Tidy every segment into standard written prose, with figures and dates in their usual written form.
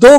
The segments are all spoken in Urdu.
2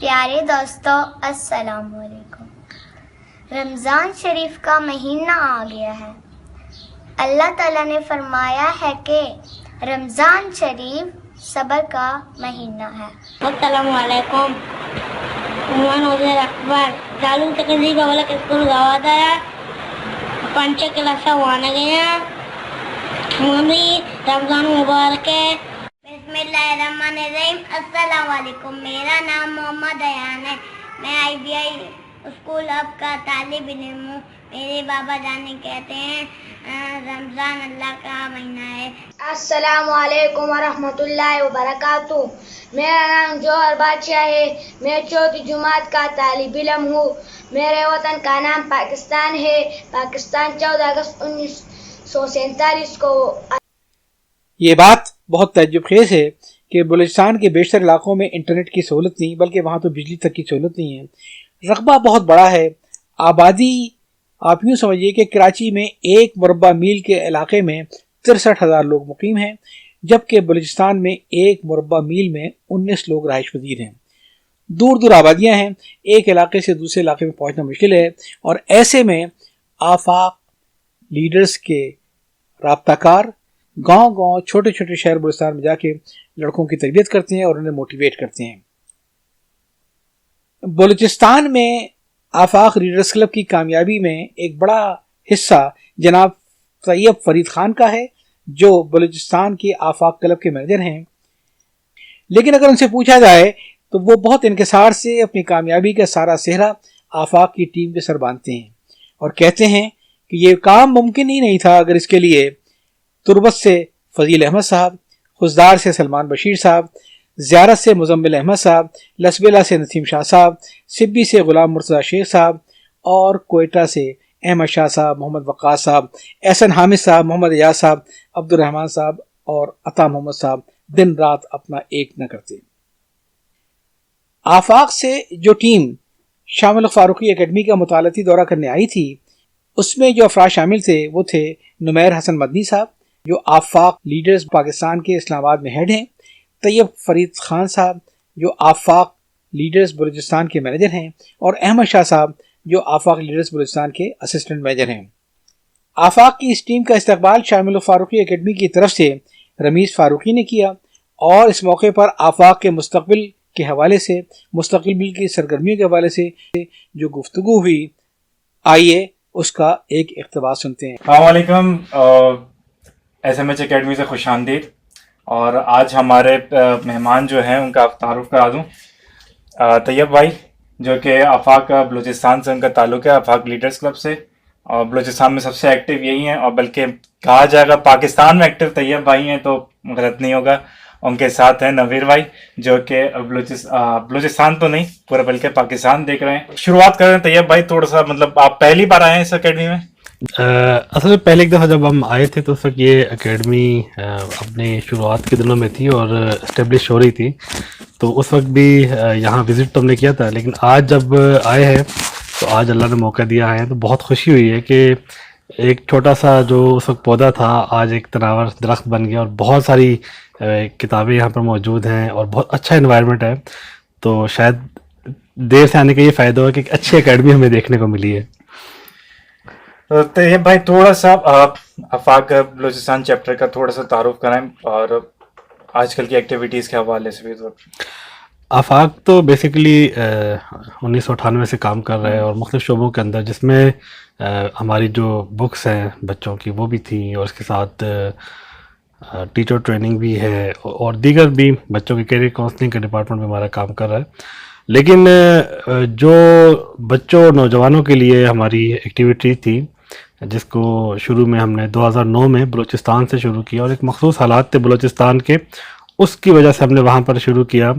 پیارے دوستوں السلام علیکم. رمضان شریف کا مہینہ آ گیا ہے. اللہ تعالیٰ نے فرمایا ہے کہ رمضان شریف صبر کا مہینہ ہے. السلام علیکم. عثمان حسین اکبر دارال تقدیر پبلک اسکول گوادر پنچ کلاس وانا گیا رمضان مبارک. بسم اللہ الرحمن الرحیم. السلام علیکم. میرا نام محمد ایان ہے. میں IBI اسکول اب کا طالب علم ہوں. میرے بابا جانے کہتے ہیں رمضان اللہ کا مہینہ ہے. السلام علیکم ورحمۃ اللہ وبرکاتہ. میرا نام جوہر بادشاہ ہے. میں چوتھی جماعت کا طالب علم ہوں. میرے وطن کا نام پاکستان ہے. پاکستان 14 اگست 1947 کو. یہ بات بہت تعجب خیز ہے کہ بلوچستان کے بیشتر علاقوں میں انٹرنیٹ کی سہولت نہیں بلکہ وہاں تو بجلی تک کی سہولت نہیں ہے. رقبہ بہت بڑا ہے. آبادی آپ یوں سمجھیے کہ کراچی میں 1 مربع میل کے علاقے میں 63,000 لوگ مقیم ہیں، جبکہ بلوچستان میں 1 مربع میل میں 19 لوگ رہائش پذیر ہیں. دور دور آبادیاں ہیں. ایک علاقے سے دوسرے علاقے میں پہنچنا مشکل ہے، اور ایسے میں آفاق لیڈرز کے رابطہ کار گاؤں گاؤں چھوٹے چھوٹے شہر بلوچستان میں جا کے لڑکوں کی تربیت کرتے ہیں اور انہیں موٹیویٹ کرتے ہیں. بلوچستان میں آفاق لیڈرز کلب کی کامیابی میں ایک بڑا حصہ جناب طیب فرید خان کا ہے، جو بلوچستان کے آفاق کلب کے مینیجر ہیں. لیکن اگر ان سے پوچھا جائے تو وہ بہت انکسار سے اپنی کامیابی کا سارا سہرا آفاق کی ٹیم کے سر باندھتے ہیں اور کہتے ہیں کہ یہ کام ممکن ہی نہیں تھا اگر اس کے لیے تربت سے فضیل احمد صاحب، خزدار سے سلمان بشیر صاحب، زیارت سے مزمل احمد صاحب، لسبیلا سے نسیم شاہ صاحب، سبی سے غلام مرتضی شیخ صاحب اور کوئٹہ سے احمد شاہ صاحب، محمد وقاص صاحب، احسن حامد صاحب، محمد ایاز صاحب، عبد الرحمان صاحب اور عطا محمد صاحب دن رات اپنا ایک نہ کرتے. آفاق سے جو ٹیم شاہ ملک فاروقی اکیڈمی کا مطالعاتی دورہ کرنے آئی تھی، اس میں جو افراد شامل تھے وہ تھے نمیر حسن مدنی صاحب جو آفاق لیڈرز پاکستان کے اسلام آباد میں ہیڈ ہیں، طیب فرید خان صاحب جو آفاق لیڈرز بلوچستان کے مینیجر ہیں، اور احمد شاہ صاحب جو آفاق لیڈرز بلوچستان کے اسسٹنٹ مینیجر ہیں. آفاق کی اس ٹیم کا استقبال شاہ ملک فاروقی اکیڈمی کی طرف سے رمیز فاروقی نے کیا، اور اس موقع پر آفاق کے مستقبل کے حوالے سے، مستقبل کی سرگرمیوں کے حوالے سے جو گفتگو ہوئی، آئیے اس کا ایک اقتباس سنتے ہیں. السلام علیکم. SMH اکیڈمی سے خوش آمدید. اور آج ہمارے مہمان جو ہیں ان کا تعارف کرا دوں. طیب بھائی جو کہ آفاق بلوچستان سے ان کا تعلق ہے، آفاق لیڈرز کلب سے، اور بلوچستان میں سب سے ایکٹیو یہی ہیں، اور بلکہ کہا جائے گا پاکستان میں ایکٹیو طیب بھائی ہیں تو غلط نہیں ہوگا. ان کے ساتھ ہیں نویر بھائی جو کہ بلوچستان تو نہیں پورا بلکہ پاکستان دیکھ رہے ہیں. شروعات کر رہے ہیں طیب بھائی، تھوڑا سا مطلب آپ پہلی بار آئے ہیں اس اکیڈمی میں؟ اصل میں پہلے ایک دفعہ جب ہم آئے تھے تو اس وقت یہ اکیڈمی اپنے شروعات کے دنوں میں تھی اور اسٹیبلش ہو رہی تھی، تو اس وقت بھی یہاں وزٹ تو ہم نے کیا تھا. لیکن آج جب آئے ہیں تو آج اللہ نے موقع دیا ہے تو بہت خوشی ہوئی ہے کہ ایک چھوٹا سا جو اس وقت پودا تھا آج ایک تناور درخت بن گیا، اور بہت ساری کتابیں یہاں پر موجود ہیں اور بہت اچھا انوائرمنٹ ہے. تو شاید دیر سے آنے کا یہ فائدہ ہوا کہ ایک اچھی اکیڈمی ہمیں دیکھنے کو ملی ہے. طیب بھائی تھوڑا سا آفاق بلوچستان چیپٹر کا تھوڑا سا تعارف کرائیں اور آج کل کی ایکٹیویٹیز کے حوالے سے بھی. آفاق تو بیسیکلی 1998 سے کام کر رہے ہیں اور مختلف شعبوں کے اندر، جس میں ہماری جو بکس ہیں بچوں کی وہ بھی تھیں، اور اس کے ساتھ ٹیچر ٹریننگ بھی ہے اور دیگر بھی بچوں کی کیریئر کاؤنسلنگ کے ڈپارٹمنٹ میں ہمارا کام کر رہا ہے. لیکن جو بچوں اور نوجوانوں کے لیے ہماری ایکٹیویٹی تھی جس کو شروع میں ہم نے 2009 میں بلوچستان سے شروع کیا، اور ایک مخصوص حالات تھے بلوچستان کے، اس کی وجہ سے ہم نے وہاں پر شروع کیا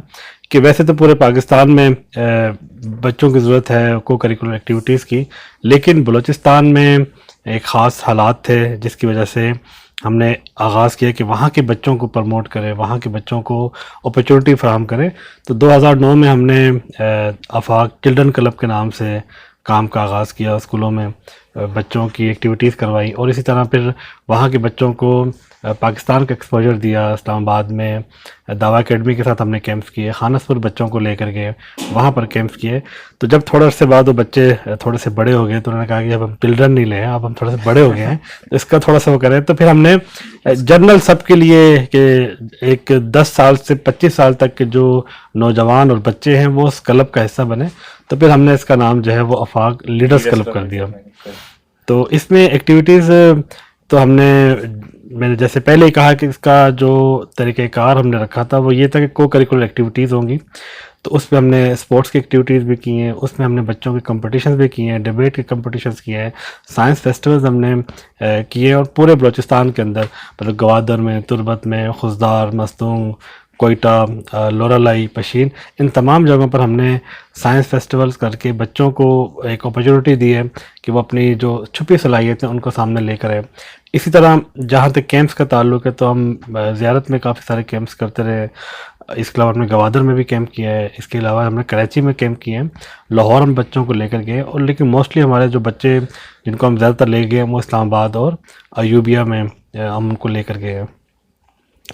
کہ ویسے تو پورے پاکستان میں بچوں کی ضرورت ہے کو کریکولر ایکٹیویٹیز کی، لیکن بلوچستان میں ایک خاص حالات تھے جس کی وجہ سے ہم نے آغاز کیا کہ وہاں کے بچوں کو پروموٹ کریں، وہاں کے بچوں کو اپرچونٹی فراہم کریں. تو 2009 میں ہم نے آفاق چلڈرن کلب کے نام سے کام کا آغاز کیا اسکولوں میں، بچوں کی ایکٹیویٹیز کروائی، اور اسی طرح پھر وہاں کے بچوں کو پاکستان کا ایکسپوجر دیا. اسلام آباد میں دعویٰ اکیڈمی کے ساتھ ہم نے کیمپس کیے، خانس پر بچوں کو لے کر گئے، وہاں پر کیمپس کیے. تو جب تھوڑا عرصے بعد وہ بچے تھوڑے سے بڑے ہو گئے تو انہوں نے کہا کہ اب ہم چلڈرن نہیں لیں، اب ہم تھوڑے سے بڑے ہو گئے ہیں، تو اس کا تھوڑا سا وہ کریں. تو پھر ہم نے جنرل سب کے لیے کہ ایک 10 سال سے 25 سال تک کے جو نوجوان اور بچے ہیں وہ اس کلب کا حصہ بنے، تو پھر ہم نے اس کا نام جو ہے وہ آفاق لیڈرز کلب کر دیا. تو اس میں ایکٹیویٹیز تو ہم نے، میں نے جیسے پہلے ہی کہا کہ اس کا جو طریقہ کار ہم نے رکھا تھا وہ یہ تھا کہ کو کریکولر ایکٹیویٹیز ہوں گی. تو اس میں ہم نے اسپورٹس کی ایکٹیویٹیز بھی کی ہیں، اس میں ہم نے بچوں کے کمپٹیشنز بھی کیے ہیں، ڈیبیٹ کے کمپٹیشنز کیے ہیں، سائنس فیسٹیولز ہم نے کیے، اور پورے بلوچستان کے اندر مطلب گوادر میں، تربت میں، خزدار، مستونگ، کوئٹہ، لورالائی، پشین، ان تمام جگہوں پر ہم نے سائنس فیسٹیولز کر کے بچوں کو ایک اپرچونیٹی دی ہے کہ وہ اپنی جو چھپی صلاحیتیں ان کو سامنے لے کر آئے. اسی طرح جہاں تک کیمپس کا تعلق ہے تو ہم زیارت میں کافی سارے کیمپس کرتے رہے. اس کے علاوہ ہم نے گوادر میں بھی کیمپ کیا ہے، اس کے علاوہ ہم نے کراچی میں کیمپ کیے ہیں، لاہور ہم بچوں کو لے کر گئے. اور لیکن موسٹلی ہمارے جو بچے جن کو ہم زیادہ تر لے گئے وہ اسلام آباد اور ایوبیہ میں ہم ان کو لے کر گئے ہیں.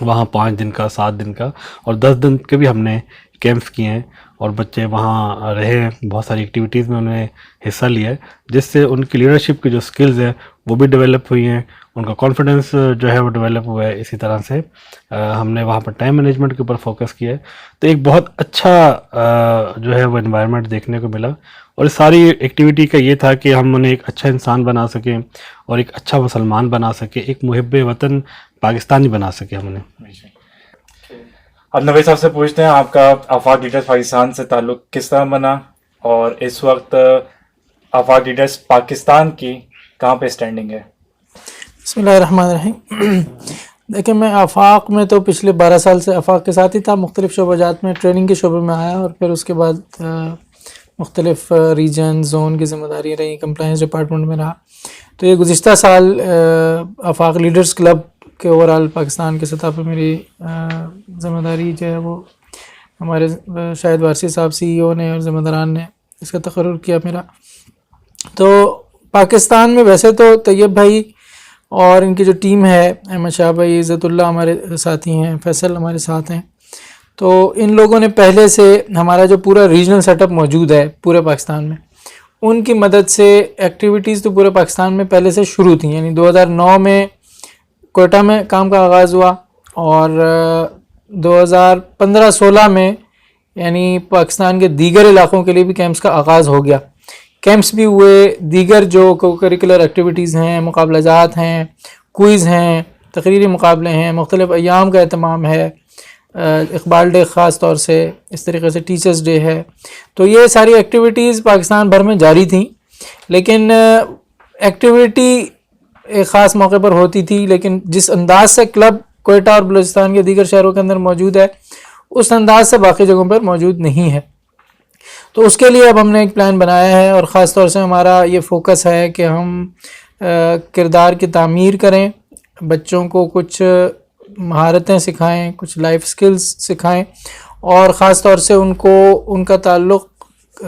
وہاں 5 دن کا، 7 دن کا اور 10 دن کے بھی ہم نے کیمپس کیے ہیں، اور بچے وہاں رہے ہیں، بہت ساری ایکٹیویٹیز میں انہوں نے حصہ لیا ہے، جس سے ان کی لیڈرشپ کی جو سکلز ہیں وہ بھی ڈیولپ ہوئی ہیں، ان کا کانفیڈنس جو ہے وہ ڈیولپ ہوا ہے. اسی طرح سے ہم نے وہاں پر ٹائم مینجمنٹ کے اوپر فوکس کیا ہے. تو ایک بہت اچھا جو ہے وہ انوائرمنٹ دیکھنے کو ملا، اور اس ساری ایکٹیویٹی کا یہ تھا کہ ہم انہیں ایک اچھا انسان بنا سکیں اور ایک اچھا مسلمان بنا سکیں، ایک محب وطن پاکستانی بنا سکے ہم انہیں. اب نوید صاحب سے پوچھتے ہیں آپ کا آفاق لیڈرز پاکستان سے تعلق کس طرح بنا، اور اس وقت آفاق لیڈرز پاکستان کی کہاں پہ اسٹینڈنگ ہے؟ بسم اللہ الرحمن الرحیم. دیکھیں میں آفاق میں تو پچھلے 12 سال سے آفاق کے ساتھ ہی تھا، مختلف شعبہ جات میں ٹریننگ کے شعبے میں آیا، اور پھر اس کے بعد مختلف ریجن زون کی ذمہ داری رہی، کمپلائنس ڈپارٹمنٹ میں رہا. تو یہ گزشتہ سال آفاق لیڈرز کلب کے اوورال پاکستان کی سطح پہ میری ذمہ داری جو ہے وہ ہمارے شاہد وارثی صاحب CEO نے اور ذمہ داران نے اس کا تقرر کیا میرا. تو پاکستان میں ویسے تو طیب بھائی اور ان کی جو ٹیم ہے، احمد شاہ بھائی، عزت اللہ ہمارے ساتھی ہیں، فیصل ہمارے ساتھ ہیں. تو ان لوگوں نے پہلے سے ہمارا جو پورا ریجنل سیٹ اپ موجود ہے پورے پاکستان میں، ان کی مدد سے ایکٹیویٹیز تو پورے پاکستان میں پہلے سے شروع تھیں. یعنی 2009 میں کوئٹہ میں کام کا آغاز ہوا، اور 2015-16 میں یعنی پاکستان کے دیگر علاقوں کے لیے بھی کیمپس کا آغاز ہو گیا. کیمپس بھی ہوئے، دیگر جو کو کریکولر ایکٹیویٹیز ہیں، مقابلہ جات ہیں، کوئز ہیں، تقریری مقابلے ہیں، مختلف ایام کا اہتمام ہے، اقبال ڈے خاص طور سے، اس طریقے سے ٹیچرز ڈے ہے. تو یہ ساری ایکٹیویٹیز پاکستان بھر میں جاری تھیں، لیکن ایکٹیویٹی ایک خاص موقع پر ہوتی تھی، لیکن جس انداز سے کلب کوئٹہ اور بلوچستان کے دیگر شہروں کے اندر موجود ہے اس انداز سے باقی جگہوں پر موجود نہیں ہے. تو اس کے لیے اب ہم نے ایک پلان بنایا ہے، اور خاص طور سے ہمارا یہ فوکس ہے کہ ہم کردار کی تعمیر کریں، بچوں کو کچھ مہارتیں سکھائیں، کچھ لائف سکلز سکھائیں، اور خاص طور سے ان کو ان کا تعلق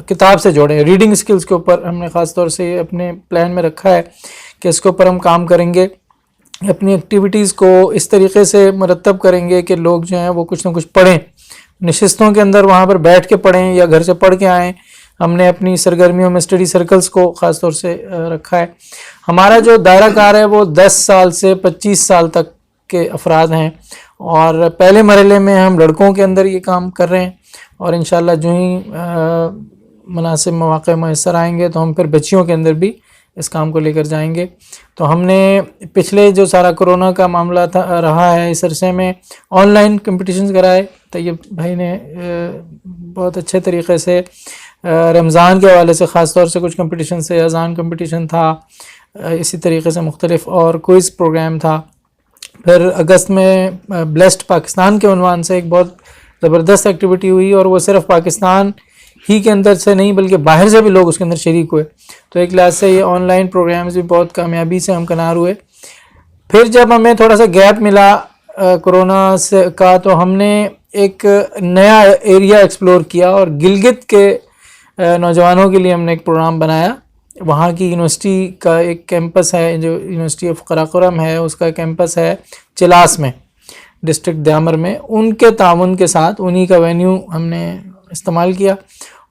کتاب سے جوڑیں. ریڈنگ سکلز کے اوپر ہم نے خاص طور سے اپنے پلان میں رکھا ہے کہ اس کے اوپر ہم کام کریں گے. اپنی ایکٹیویٹیز کو اس طریقے سے مرتب کریں گے کہ لوگ جو ہیں وہ کچھ نہ کچھ پڑھیں، نشستوں کے اندر وہاں پر بیٹھ کے پڑھیں یا گھر سے پڑھ کے آئیں. ہم نے اپنی سرگرمیوں میں اسٹڈی سرکلز کو خاص طور سے رکھا ہے. ہمارا جو دائرہ کار ہے وہ 10 سال سے 25 سال تک کے افراد ہیں، اور پہلے مرحلے میں ہم لڑکوں کے اندر یہ کام کر رہے ہیں، اور انشاءاللہ جو ہی مناسب مواقع میسر آئیں گے تو ہم پھر بچیوں کے اندر بھی اس کام کو لے کر جائیں گے. تو ہم نے پچھلے جو سارا کرونا کا معاملہ رہا ہے اس عرصے میں آن لائن کمپٹیشنز کرائے. طیب بھائی نے بہت اچھے طریقے سے رمضان کے حوالے سے خاص طور سے کچھ کمپٹیشن سے، اذان کمپٹیشن تھا، اسی طریقے سے مختلف اور کوئز پروگرام تھا. پھر اگست میں بلیسڈ پاکستان کے عنوان سے ایک بہت زبردست ایکٹیویٹی ہوئی، اور وہ صرف پاکستان ہی کے اندر سے نہیں بلکہ باہر سے بھی لوگ اس کے اندر شریک ہوئے. تو ایک لحاظ سے یہ آن لائن پروگرامز بھی بہت کامیابی سے ہمکنار ہوئے. پھر جب ہمیں تھوڑا سا گیپ ملا کرونا سے کا، تو ہم نے ایک نیا ایریا ایکسپلور کیا، اور گلگت کے نوجوانوں کے لیے ہم نے ایک پروگرام بنایا وہاں کی یونیورسٹی کا ایک کیمپس ہے جو یونیورسٹی آف قراقرم ہے، اس کا کیمپس ہے چلاس میں، ڈسٹرکٹ دیامر میں، ان کے تعاون کے ساتھ انہی کا وینیو ہم نے استعمال کیا،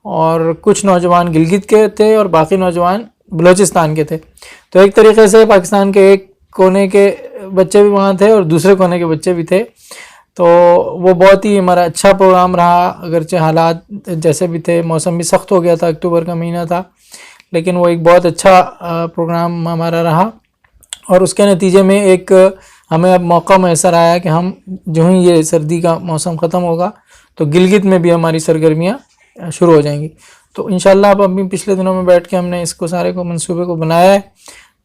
اور کچھ نوجوان گلگت کے تھے اور باقی نوجوان بلوچستان کے تھے. تو ایک طریقے سے پاکستان کے ایک کونے کے بچے بھی وہاں تھے اور دوسرے کونے کے بچے بھی تھے. تو وہ بہت ہی ہمارا اچھا پروگرام رہا، اگرچہ حالات جیسے بھی تھے، موسم بھی سخت ہو گیا تھا، اکتوبر کا مہینہ تھا، لیکن وہ ایک بہت اچھا پروگرام ہمارا رہا. اور اس کے نتیجے میں ایک ہمیں اب موقع میسر آیا کہ ہم جو ہی یہ سردی کا موسم ختم ہوگا تو گلگت میں بھی ہماری سرگرمیاں شروع ہو جائیں گی. تو انشاءاللہ اب ابھی پچھلے دنوں میں بیٹھ کے ہم نے اس کو سارے کو منصوبے کو بنایا ہے،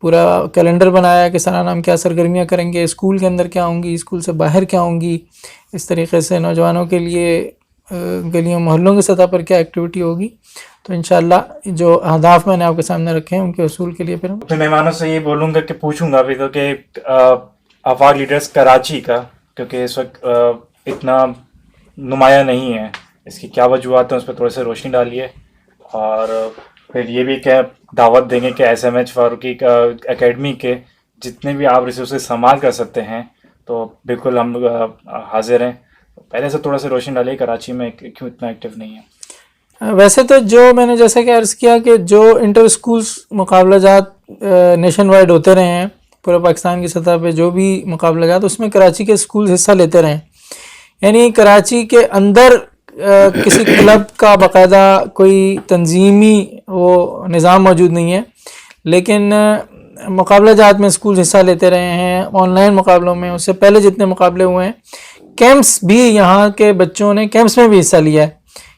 پورا کیلنڈر بنایا ہے کہ سالانہ ہم کیا سرگرمیاں کریں گے، اسکول کے اندر کیا ہوں گی، اسکول سے باہر کیا ہوں گی، اس طریقے سے نوجوانوں کے لیے گلیوں محلوں کی سطح پر کیا ایکٹیویٹی ہوگی. تو انشاءاللہ جو اہداف میں نے آپ کے سامنے رکھے ہیں ان کے حصول کے لیے پھر اپنے مہمانوں سے یہ بولوں گا کہ پوچھوں گا ابھی تو کہ آفاق لیڈرز کراچی کا، کیونکہ اس وقت اتنا نمایاں نہیں ہے، اس کی کیا وجوہات ہیں اس پہ تھوڑے سے روشنی ڈالیے، اور پھر یہ بھی کہ دعوت دیں گے کہ ایس ایم ایچ فاروقی کا اکیڈمی کے جتنے بھی آپ ریسورسز استعمال کر سکتے ہیں تو بالکل ہم حاضر ہیں. پہلے سے تھوڑا سا روشنی ڈالیے کراچی میں کیوں اتنا ایکٹیو نہیں ہے. ویسے تو جو میں نے جیسے کہ عرض کیا کہ جو انٹر اسکولس مقابلہ جات نیشن وائڈ ہوتے رہے ہیں پورے پاکستان کی سطح پہ، جو بھی مقابلہ جات اس میں کراچی کے اسکولز حصہ لیتے رہے ہیں. یعنی کراچی کے اندر کسی کلب کا باقاعدہ کوئی تنظیمی وہ نظام موجود نہیں ہے، لیکن مقابلہ جات میں اسکول حصہ لیتے رہے ہیں. آن لائن مقابلوں میں، اس سے پہلے جتنے مقابلے ہوئے ہیں، کیمپس بھی یہاں کے بچوں نے کیمپس میں بھی حصہ لیا ہے،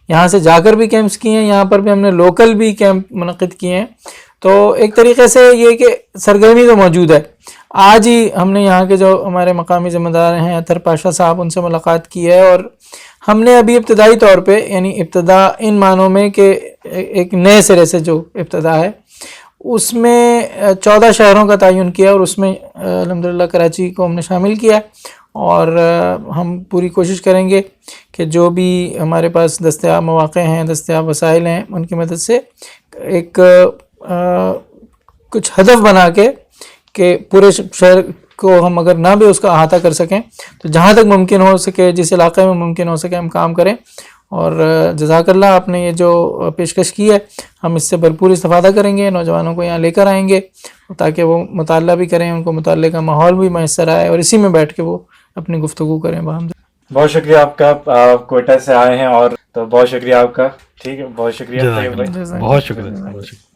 یہاں سے جا کر بھی کیمپس کیے ہیں، یہاں پر بھی ہم نے لوکل بھی کیمپ منعقد کیے ہیں. تو ایک طریقے سے یہ کہ سرگرمی تو موجود ہے. آج ہی ہم نے یہاں کے جو ہمارے مقامی ذمہ دار ہیں اطہر پاشا صاحب، ان سے ملاقات کی ہے، اور ہم نے ابھی ابتدائی طور پہ، یعنی ابتدا ان معنوں میں کہ ایک نئے سرے سے جو ابتدا ہے، اس میں 14 شہروں کا تعین کیا، اور اس میں الحمدللہ کراچی کو ہم نے شامل کیا. اور ہم پوری کوشش کریں گے کہ جو بھی ہمارے پاس دستیاب مواقع ہیں، دستیاب وسائل ہیں، ان کی مدد سے ایک کچھ ہدف بنا کے کہ پورے شہر کو ہم اگر نہ بھی اس کا احاطہ کر سکیں تو جہاں تک ممکن ہو سکے، جس علاقے میں ممکن ہو سکے، ہم کام کریں. اور جزاک اللہ، آپ نے یہ جو پیشکش کی ہے ہم اس سے بھرپور استفادہ کریں گے، نوجوانوں کو یہاں لے کر آئیں گے تاکہ وہ مطالعہ بھی کریں، ان کو مطالعے کا ماحول بھی میسر آئے، اور اسی میں بیٹھ کے وہ اپنی گفتگو کریں باہم. بہت شکریہ آپ کا، کوئٹہ سے آئے ہیں، اور تو بہت شکریہ آپ کا. ٹھیک ہے، بہت شکریہ. بہت شکریہ.